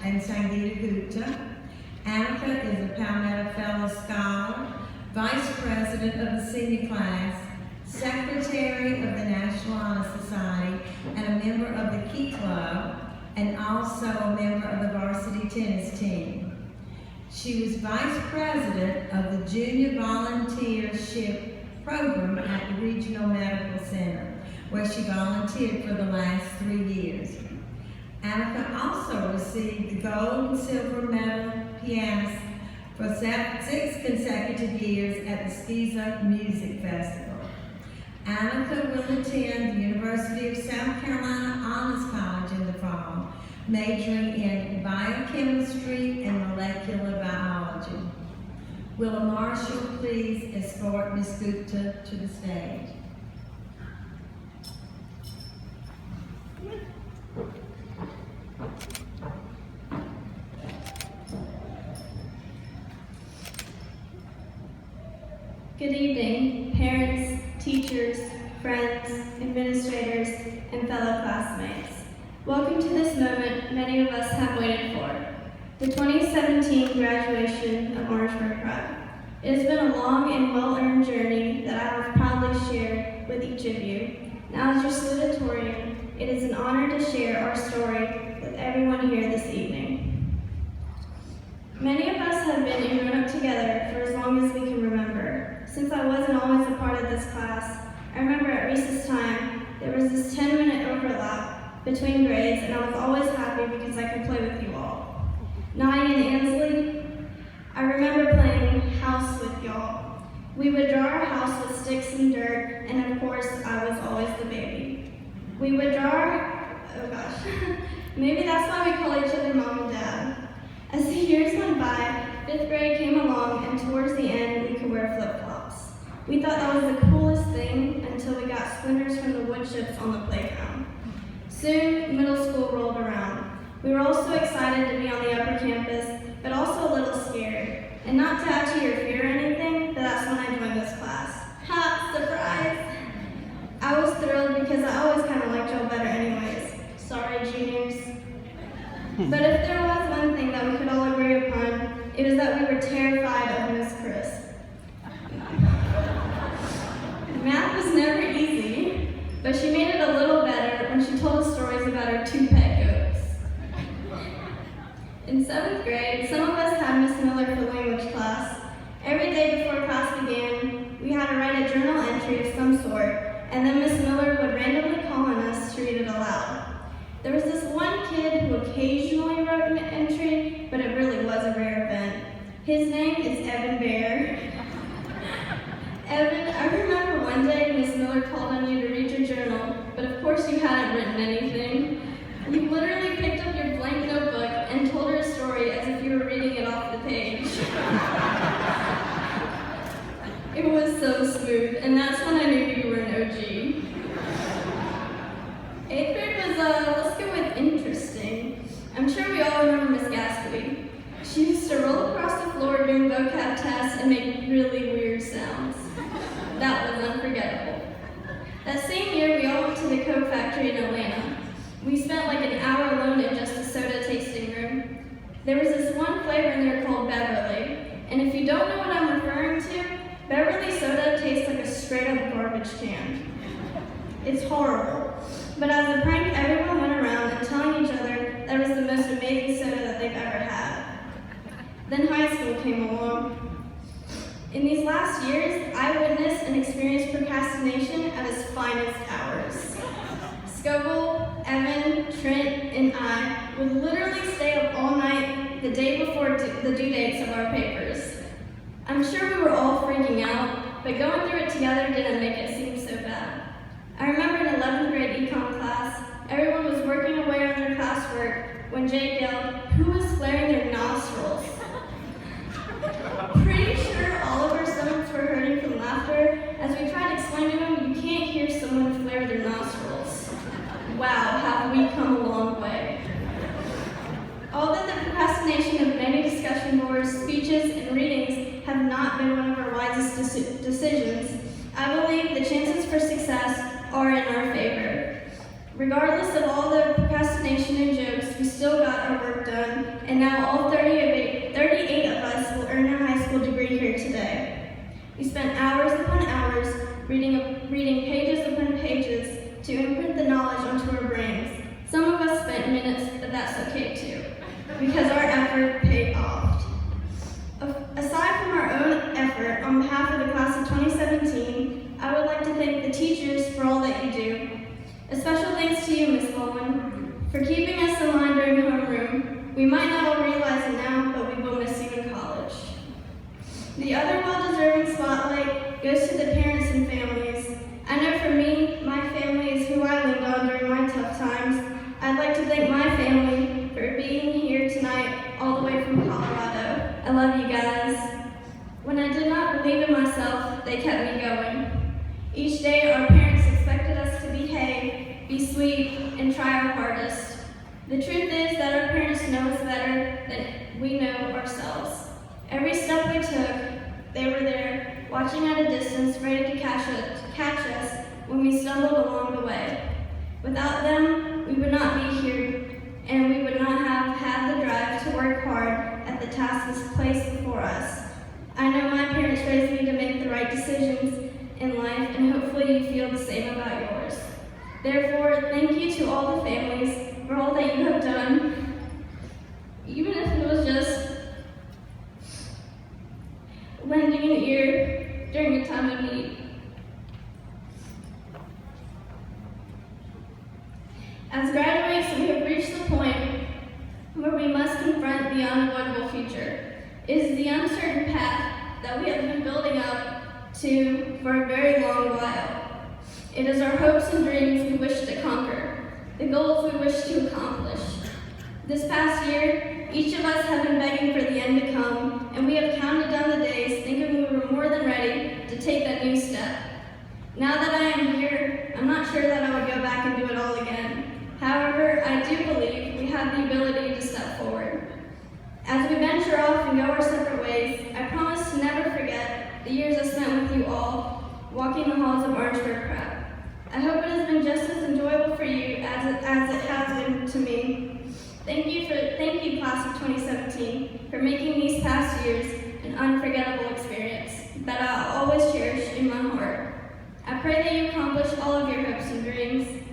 and Sangeeta Gupta. Annika is a Palmetto Fellow Scholar, Vice President of the Senior Class, Secretary of the National Honor Society, and a member of the Key Club, and also a member of the varsity tennis team. She was Vice President of the Junior Volunteership Program at the Regional Medical Center, where she volunteered for the last 3 years. Annika also received the gold and silver medal pianist for 6 consecutive years at the Skiza Music Festival. Annika will attend the University of South Carolina Honors College in the fall, majoring in biochemistry and molecular biology. Will a marshal please escort Ms. Gupta to the stage? Good evening, parents, teachers, friends, administrators, and fellow classmates. Welcome to this moment many of us have waited for, the 2017 graduation of Orangeburg Prep. It has been a long and well-earned journey that I have proudly shared with each of you. Now as your salutatorian, it is an honor to share our story with everyone here this evening. Many of us have been and grown up together for as long as we can remember. Since I wasn't always a part of this class, I remember at recess time, there was this 10-minute overlap between grades, and I was always happy because I could play with you all. Nai and Ansley, I remember playing house with y'all. We would draw our house with sticks and dirt, and of course, I was always the baby. We would draw our, oh gosh, maybe that's why we call each other mom and dad. As the years went by, 5th grade came along, and towards the end, we could wear flip-flops. We thought that was the coolest thing until we got splinters from the wood chips on the playground. Soon, middle school rolled around. We were all so excited to be on the upper campus, but also a little scared. And not to add to your fear or anything, but that's when I joined this class. Ha! Surprise! I was thrilled because I always kind of liked y'all better anyways. Sorry, juniors. But if there was one thing that we could all agree upon, it was that we were terrified of Miss Chris. Math was never easy, but she made it a little better when she told us stories about her 2 pet goats. In 7th grade, some of us had Miss Miller for language class. Every day before class began, we had to write a journal entry of some sort, and then Miss Miller would randomly call on us to read it aloud. There was this one kid who occasionally wrote an entry, but it really was a rare event. His name is Evan Bear. Evan, I remember one day Miss Miller called on you to read your journal, but of course you hadn't written anything. You literally picked up your blank notebook and told her a story as if you were reading it off the page. It was so smooth, and that's when I knew you were an OG. 8th grade was, let's go with interesting. I'm sure we all remember Miss Gascony. She used to roll across the floor during vocab tests and make really weird sounds. That was unforgettable. That same year, we all went to the Coke factory in Atlanta. We spent like an hour alone in just a soda tasting room. There was this one flavor in there called Beverly, and if you don't know what I'm referring to, Beverly soda tastes like a straight-up garbage can. It's horrible. But as a prank, everyone went around and telling each other that it was the most amazing soda that they've ever had. Then high school came along. In these last years, I witnessed and experienced procrastination at its finest hours. Scoville, Evan, Trent, and I would literally stay up all night the day before the due dates of our papers. I'm sure we were all freaking out, but going through it together didn't make it seem so bad. I remember in 11th grade econ class, everyone was working away on their classwork when Jake yelled, "Who was flaring their nostrils?" Pretty sure all of our stomachs were hurting from laughter as we tried explaining to them you can't hear someone flare their nostrils. Wow, have we come a long way. Although the procrastination of many discussion boards, speeches, and readings have not been one of our wisest decisions, I believe the chances for success are in our favor. Regardless of all the procrastination and jokes, we still got our work done, and now all 38 of us will earn a high school degree here today. We spent hours upon hours reading pages upon pages to imprint the knowledge onto our brains. Some of us spent minutes, but that's okay too, because our effort paid off. Aside from our own effort, on behalf of the class of 2017, I would like to thank the teachers for all that you do. A special thanks to you, Ms. Bowman, for keeping us in line during homeroom. We might not all realize it now, but we will miss you in college. The other well-deserving spotlight goes to the parents and families. I know for me, my family is who I leaned on during my tough times. I'd like to thank my family for being here tonight, all the way from Colorado. I love you guys. When I did not believe in myself, they kept me going. Each day, our parents expected us to behave, be sweet, and try our hardest. The truth is that our parents know us better than we know ourselves. Every step we took, they were there, watching at a distance, ready to catch us when we stumbled along the way. Without them, we would not be here, and we would not have had the drive to work hard at the tasks placed before us. I know my parents raised me to make the right decisions in life, and hopefully you feel the same about yours. Therefore, thank you to all the families for all that you have done, even if it was just lending an ear during a time of need. As graduates, we have reached the point where we must confront the unavoidable future. It is the uncertain path that we have been building up to for a very long while. It is our hopes and dreams we wish to conquer, the goals we wish to accomplish. This past year, each of us have been begging for the end to come, and we have counted down the days, thinking we were more than ready to take that new step. Now that I am here, I'm not sure that I would go back and do it all again. However, I do believe we have the ability to step forward. As we venture off and go our separate ways, I promise to never forget the years I spent with you all, walking the halls of Orangeburg Prep. I hope it has been just as enjoyable for you as it has been to me. Thank you, class of 2017, for making these past years an unforgettable experience that I'll always cherish in my heart. I pray that you accomplish all of your hopes and dreams.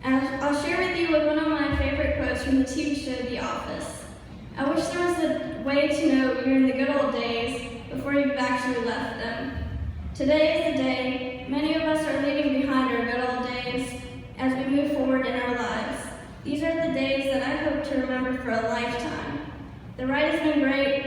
And I'll share with you one of my favorite quotes from the TV show The Office. I wish there was a way to know you're in the good old days before you've actually left them. Today is the day many of us are leaving behind our good old days as we move forward in our lives. These are the days that I hope to remember for a lifetime. The ride has been great,